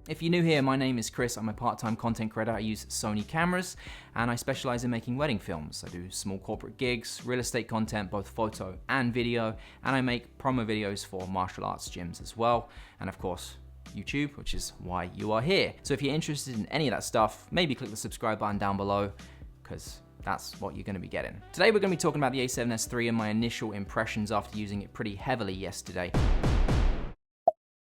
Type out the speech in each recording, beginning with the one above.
If you're new here, my name is Chris. I'm a part-time content creator. I use Sony cameras and I specialize in making wedding films. I do small corporate gigs, real estate content, both photo and video, and I make promo videos for martial arts gyms as well. And of course, YouTube, which is why you are here. So if you're interested in any of that stuff, maybe click the subscribe button down below, because that's what you're going to be getting. Today we're going to be talking about the A7S III and my initial impressions after using it pretty heavily yesterday.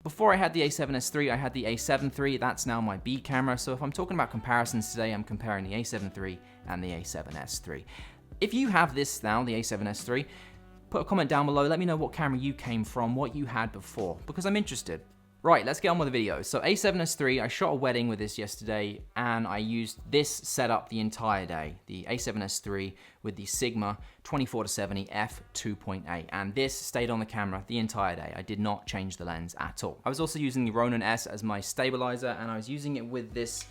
Before I had the A7S III, I had the A7 III. That's now my B camera. So if I'm talking about comparisons today, I'm comparing the A7 III and the A7S III. If you have this now, the A7S III, put a comment down below. Let me know what camera you came from, what you had before, because I'm interested. Right, let's get on with the video. So A7S III, I shot a wedding with this yesterday and I used this setup the entire day. The A7S III with the Sigma 24-70 f2.8, and this stayed on the camera the entire day. I did not change the lens at all. I was also using the Ronin S as my stabilizer, and I was using it with this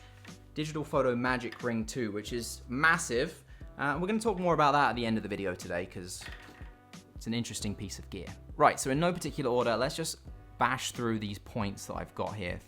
Digital Photo Magic Ring 2, which is massive. We're gonna talk more about that at the end of the video today because it's an interesting piece of gear. Right, so in no particular order, let's just bash through these points that I've got here.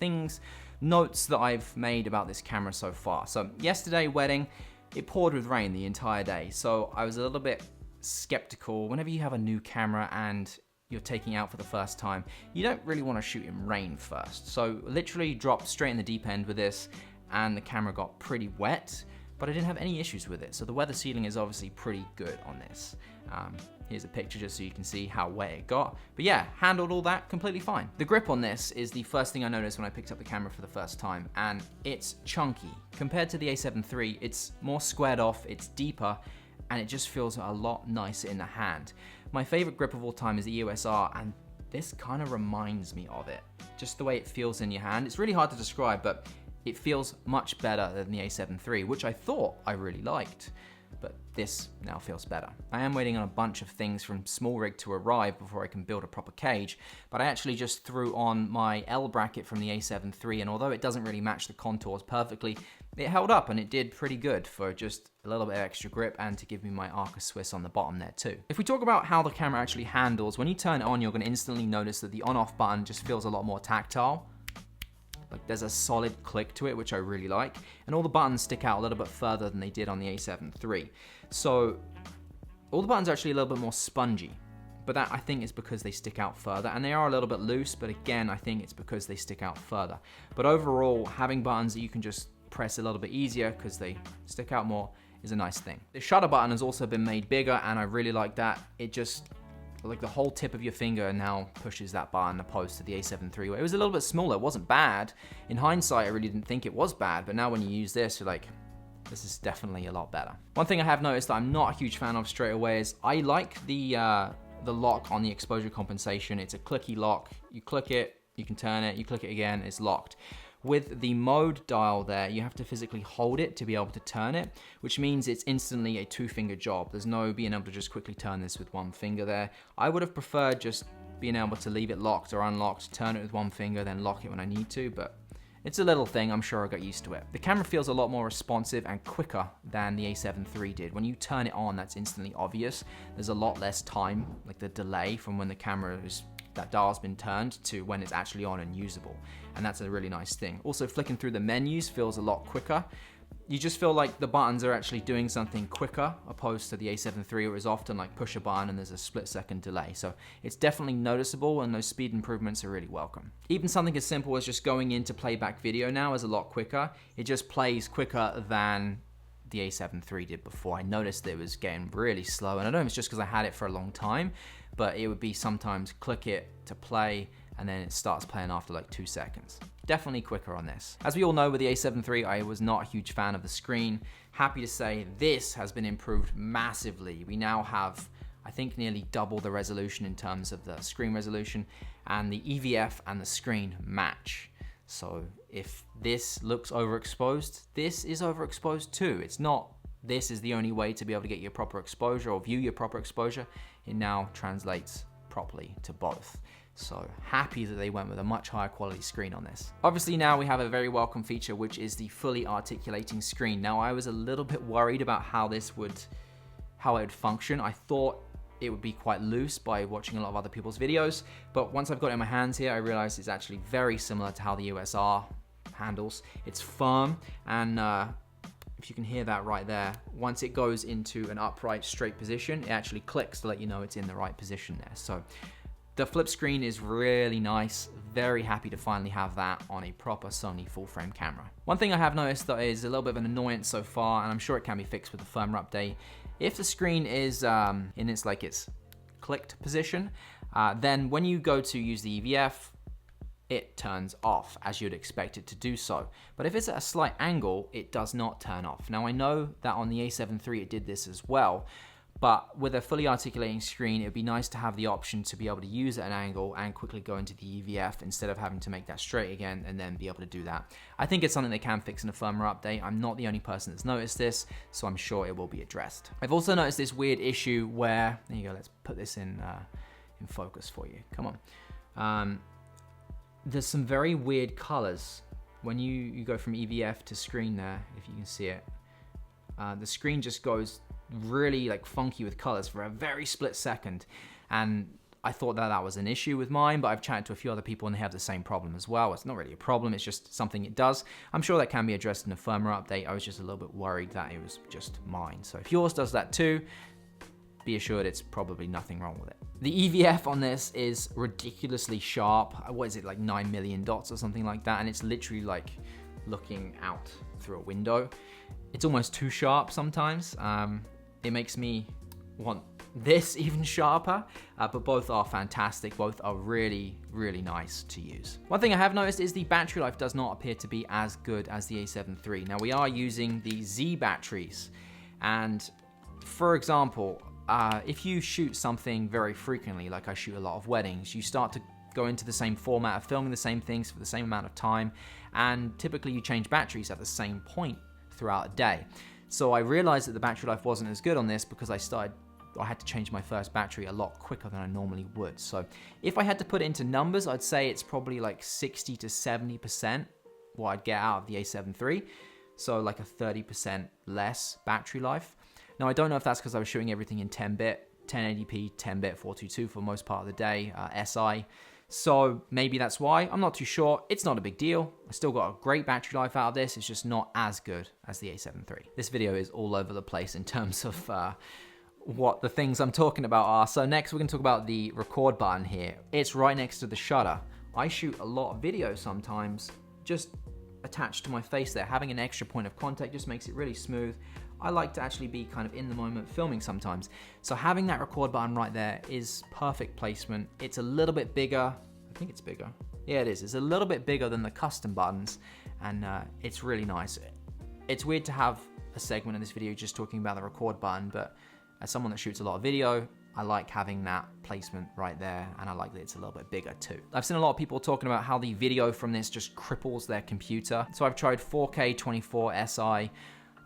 Notes that I've made about this camera so far. So yesterday, wedding, it poured with rain the entire day. So I was a little bit skeptical. Whenever you have a new camera and you're taking it out for the first time, you don't really want to shoot in rain first. So literally dropped straight in the deep end with this and the camera got pretty wet, but I didn't have any issues with it. So the weather sealing is obviously pretty good on this. Here's a picture just so you can see how wet it got. But yeah, handled all that completely fine. The grip on this is the first thing I noticed when I picked up the camera for the first time, and it's chunky. Compared to the A7 III, it's more squared off, it's deeper, and it just feels a lot nicer in the hand. My favorite grip of all time is the EOS R, and this kind of reminds me of it. Just the way it feels in your hand. It's really hard to describe, but it feels much better than the A7 III, which I thought I really liked. But this now feels better. I am waiting on a bunch of things from small rig to arrive before I can build a proper cage, but I actually just threw on my L bracket from the A7 III, and although it doesn't really match the contours perfectly, it held up and it did pretty good for just a little bit of extra grip and to give me my Arca Swiss on the bottom there too. If we talk about how the camera actually handles, when you turn it on, you're gonna instantly notice that the on-off button just feels a lot more tactile. Like there's a solid click to it, which I really like. And all the buttons stick out a little bit further than they did on the A7 III. So all the buttons are actually a little bit more spongy, but that I think is because they stick out further, and they are a little bit loose, but again, I think it's because they stick out further. But overall, having buttons that you can just press a little bit easier because they stick out more is a nice thing. The shutter button has also been made bigger, and I really like that. It just, like the whole tip of your finger now pushes that button opposed to the A7 III. It was a little bit smaller, it wasn't bad. In hindsight, I really didn't think it was bad, but now when you use this, you're like, this is definitely a lot better. One thing I have noticed that I'm not a huge fan of straight away is I like the lock on the exposure compensation. It's a clicky lock. You click it, you can turn it, you click it again, it's locked. With the mode dial there, you have to physically hold it to be able to turn it, which means it's instantly a two-finger job. There's no being able to just quickly turn this with one finger there. I would have preferred just being able to leave it locked or unlocked, turn it with one finger, then lock it when I need to, but it's a little thing, I'm sure I'll get used to it. The camera feels a lot more responsive and quicker than the A7 III did. When you turn it on, that's instantly obvious. There's a lot less time, like the delay from when the camera is, that dial's been turned to when it's actually on and usable. And that's a really nice thing. Also, flicking through the menus feels a lot quicker. You just feel like the buttons are actually doing something quicker opposed to the A7 III. It was often like push a button and there's a split-second delay. So it's definitely noticeable, and those speed improvements are really welcome. Even something as simple as just going into playback video now is a lot quicker. It just plays quicker than the A7 III did before. I noticed that it was getting really slow, and I don't know if it's just because I had it for a long time, but it would be sometimes click it to play and then it starts playing after like 2 seconds. Definitely quicker on this. As we all know, with the A7 III, I was not a huge fan of the screen. Happy to say this has been improved massively. We now have, I think, nearly double the resolution in terms of the screen resolution, and the EVF and the screen match. So if this looks overexposed, this is overexposed too. It's not, this is the only way to be able to get your proper exposure or view your proper exposure. It now translates properly to both. So happy that they went with a much higher quality screen on this. Obviously now we have a very welcome feature, which is the fully articulating screen. Now I was a little bit worried about how it would function. I thought it would be quite loose by watching a lot of other people's videos, but once I've got it in my hands here, I realized it's actually very similar to how the EOS R handles. It's firm, and if you can hear that right there, once it goes into an upright, straight position, it actually clicks to let you know it's in the right position there. So the flip screen is really nice. Very happy to finally have that on a proper Sony full frame camera. One thing I have noticed that is a little bit of an annoyance so far, and I'm sure it can be fixed with the firmware update. If the screen is in its clicked position, then when you go to use the EVF, it turns off as you'd expect it to do so. But if it's at a slight angle, it does not turn off. Now I know that on the A7 III it did this as well, but with a fully articulating screen, it would be nice to have the option to be able to use at an angle and quickly go into the EVF instead of having to make that straight again and then be able to do that. I think it's something they can fix in a firmware update. I'm not the only person that's noticed this, so I'm sure it will be addressed. I've also noticed this weird issue where, there you go, let's put this in focus for you. Come on. There's some very weird colors when you go from EVF to screen there, if you can see it. The screen just goes really funky with colors for a very split second, and I thought that was an issue with mine, but I've chatted to a few other people and they have the same problem as well. It's not really a problem, it's just something it does. I'm sure that can be addressed in a firmware update. I was just a little bit worried that it was just mine. So if yours does that too, be assured it's probably nothing wrong with it. The EVF on this is ridiculously sharp. What is it, 9 million dots or something like that? And it's literally like looking out through a window. It's almost too sharp sometimes. It makes me want this even sharper, but both are fantastic. Both are really, really nice to use. One thing I have noticed is the battery life does not appear to be as good as the A7 III. Now we are using the Z batteries, and for example, if you shoot something very frequently, like I shoot a lot of weddings, you start to go into the same format of filming the same things for the same amount of time, and typically you change batteries at the same point throughout a day. So I realized that the battery life wasn't as good on this because I had to change my first battery a lot quicker than I normally would. So if I had to put it into numbers, I'd say it's probably 60 to 70% what I'd get out of the A7 III. So a 30% less battery life. Now, I don't know if that's because I was shooting everything in 10-bit, 1080p, 10-bit 422 for most part of the day, SI. So maybe that's why. I'm not too sure. It's not a big deal. I still got a great battery life out of this. It's just not as good as the A7 III. This video is all over the place in terms of what the things I'm talking about are. So next we're going to talk about the record button here. It's right next to the shutter. I shoot a lot of video sometimes just attached to my face there. Having an extra point of contact just makes it really smooth. I like to actually be kind of in the moment filming sometimes. So having that record button right there is perfect placement. It's a little bit bigger. I think it's bigger. Yeah, it is. It's a little bit bigger than the custom buttons, and it's really nice. It's weird to have a segment in this video just talking about the record button, but as someone that shoots a lot of video, I like having that placement right there, and I like that it's a little bit bigger too. I've seen a lot of people talking about how the video from this just cripples their computer. So I've tried 4K 24 SI,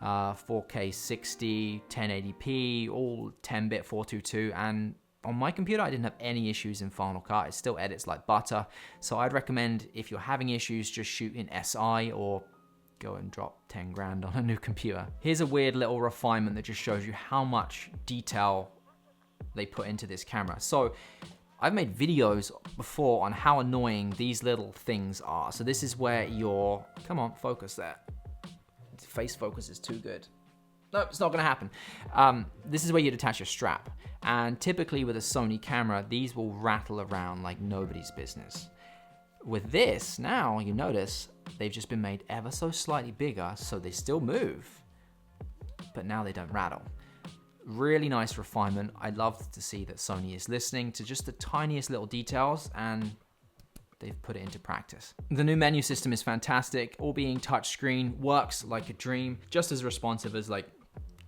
4K 60, 1080p, all 10-bit 422, and on my computer I didn't have any issues in Final Cut. It still edits like butter. So I'd recommend, if you're having issues, just shoot in SI or go and drop 10 grand on a new computer. Here's a weird little refinement that just shows you how much detail they put into this camera. So I've made videos before on how annoying these little things are. So this is where your, come on, focus there. Face focus is too good. No, it's not gonna happen. This is where you'd attach your strap. And typically with a Sony camera, these will rattle around like nobody's business. With this, now you notice they've just been made ever so slightly bigger, so they still move, but now they don't rattle. Really nice refinement. I love to see that Sony is listening to just the tiniest little details, and they've put it into practice. The new menu system is fantastic. All being touchscreen, works like a dream, just as responsive as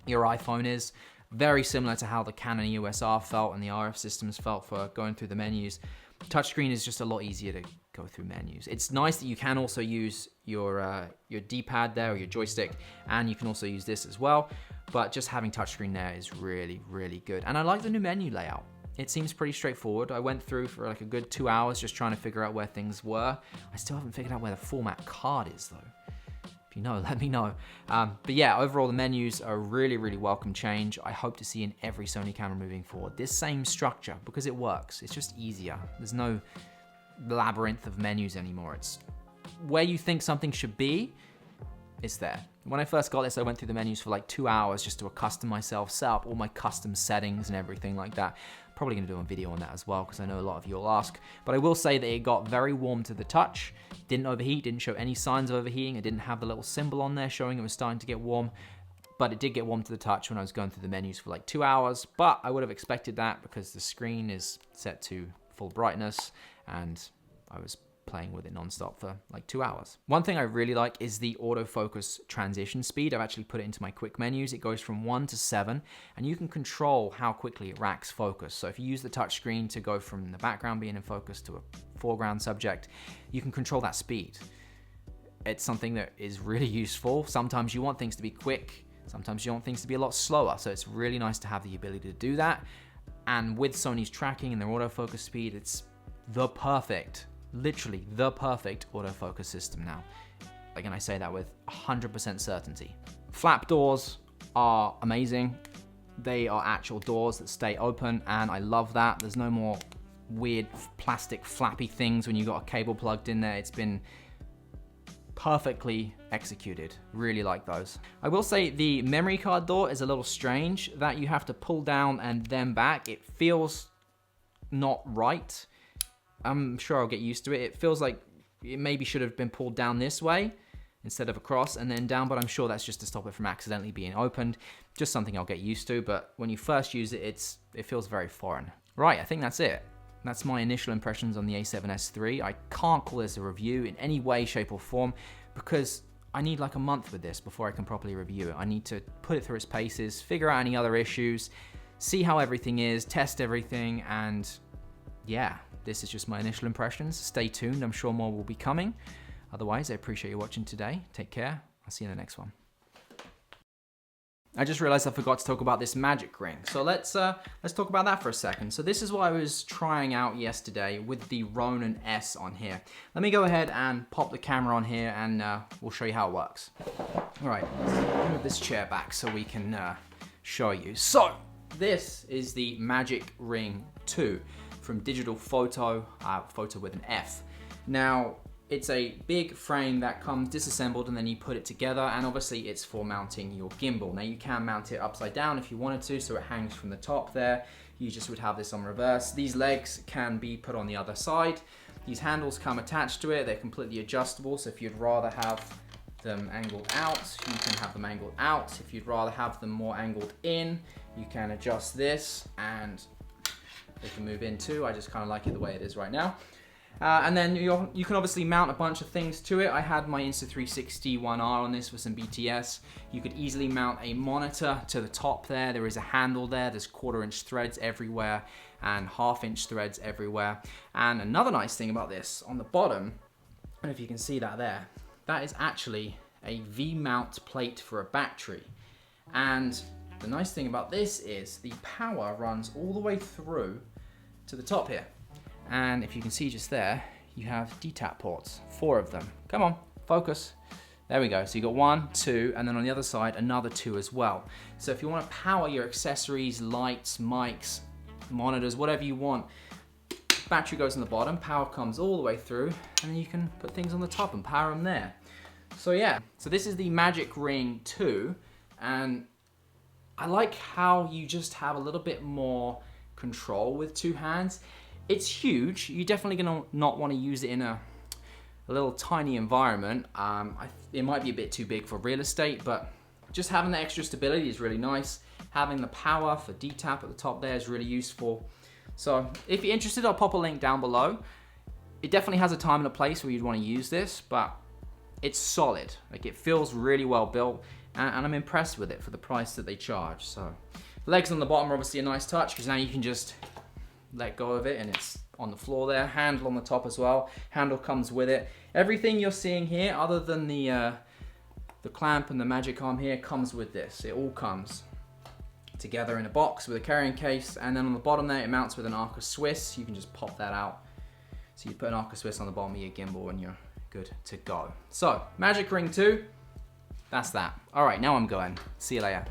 your iPhone is. Very similar to how the Canon EOS R felt and the RF systems felt for going through the menus. Touchscreen is just a lot easier to go through menus. It's nice that you can also use your D-pad there, or your joystick, and you can also use this as well. But just having touchscreen there is really, really good. And I like the new menu layout. It seems pretty straightforward. I went through for a good 2 hours just trying to figure out where things were. I still haven't figured out where the format card is though. If you know, let me know. But yeah, overall the menus are a really, really welcome change. I hope to see in every Sony camera moving forward this same structure, because it works. It's just easier. There's no labyrinth of menus anymore. It's where you think something should be, it's there. When I first got this, I went through the menus for like 2 hours just to accustom myself, set up all my custom settings and everything like that. Probably gonna do a video on that as well, because I know a lot of you will ask. But I will say that it got very warm to the touch, didn't overheat, didn't show any signs of overheating. It didn't have the little symbol on there showing it was starting to get warm, but it did get warm to the touch when I was going through the menus for like 2 hours. But I would have expected that because the screen is set to full brightness and I was playing with it non-stop for like 2 hours. One thing I really like is the autofocus transition speed. I've actually put it into my quick menus. It goes from 1 to 7, and you can control how quickly it racks focus. So if you use the touch screen to go from the background being in focus to a foreground subject, you can control that speed. It's something that is really useful. Sometimes you want things to be quick, sometimes you want things to be a lot slower. So it's really nice to have the ability to do that. And with Sony's tracking and their autofocus speed, it's the perfect, literally the perfect autofocus system now. Again, I say that with 100% certainty. Flap doors are amazing. They are actual doors that stay open, and I love that. There's no more weird plastic flappy things when you got a cable plugged in there. It's been perfectly executed. Really like those. I will say the memory card door is a little strange, that you have to pull down and then back. It feels not right. I'm sure I'll get used to it. It feels like it maybe should have been pulled down this way instead of across and then down, but I'm sure that's just to stop it from accidentally being opened. Just something I'll get used to, but when you first use it, it feels very foreign. Right, I think that's it. That's my initial impressions on the A7S III. I can't call this a review in any way, shape or form because I need like a month with this before I can properly review it. I need to put it through its paces, figure out any other issues, see how everything is, test everything, and yeah. This is just my initial impressions. Stay tuned, I'm sure more will be coming. Otherwise, I appreciate you watching today. Take care, I'll see you in the next one. I just realized I forgot to talk about this magic ring. So let's talk about that for a second. So this is what I was trying out yesterday with the Ronin S on here. Let me go ahead and pop the camera on here and we'll show you how it works. All right, let's move this chair back so we can show you. So this is the Magic Ring 2. From Digital Foto, Foto with an F. Now, it's a big frame that comes disassembled and then you put it together, and obviously it's for mounting your gimbal. Now you can mount it upside down if you wanted to, so it hangs from the top there. You just would have this on reverse. These legs can be put on the other side. These handles come attached to it. They're completely adjustable, so if you'd rather have them angled out, you can have them angled out. If you'd rather have them more angled in, you can adjust this and they can move in too. I just kind of like it the way it is right now. And then you can obviously mount a bunch of things to it. I had my Insta360 1R on this for some BTS. You could easily mount a monitor to the top there. There is a handle there. There's 1/4" threads everywhere and 1/2" threads everywhere. And another nice thing about this, on the bottom, I don't know if you can see that there, that is actually a V-mount plate for a battery. And the nice thing about this is the power runs all the way through to the top here. And if you can see just there, you have DTAP ports, 4 of them. Come on, focus. There we go. So you got 1, 2, and then on the other side, another 2 as well. So if you want to power your accessories, lights, mics, monitors, whatever you want, battery goes on the bottom, power comes all the way through, and then you can put things on the top and power them there. So yeah, so this is the Magic Ring 2, and I like how you just have a little bit more control with 2 hands. It's huge. You're definitely gonna not want to use it in a little tiny environment. It might be a bit too big for real estate, but just having the extra stability is really nice. Having the power for DTAP at the top there is really useful. So if you're interested, I'll pop a link down below. It definitely has a time and a place where you'd want to use this, but it's solid. Like, it feels really well built. And I'm impressed with it for the price that they charge. So legs on the bottom are obviously a nice touch because now you can just let go of it and it's on the floor there. Handle on the top as well. Handle comes with it. Everything you're seeing here, other than the clamp and the magic arm here, comes with this. It all comes together in a box with a carrying case, and then on the bottom there it mounts with an Arca Swiss. You can just pop that out. So you put an Arca Swiss on the bottom of your gimbal and you're good to go. So Magic Ring 2. That's that. All right, now I'm going. See you later.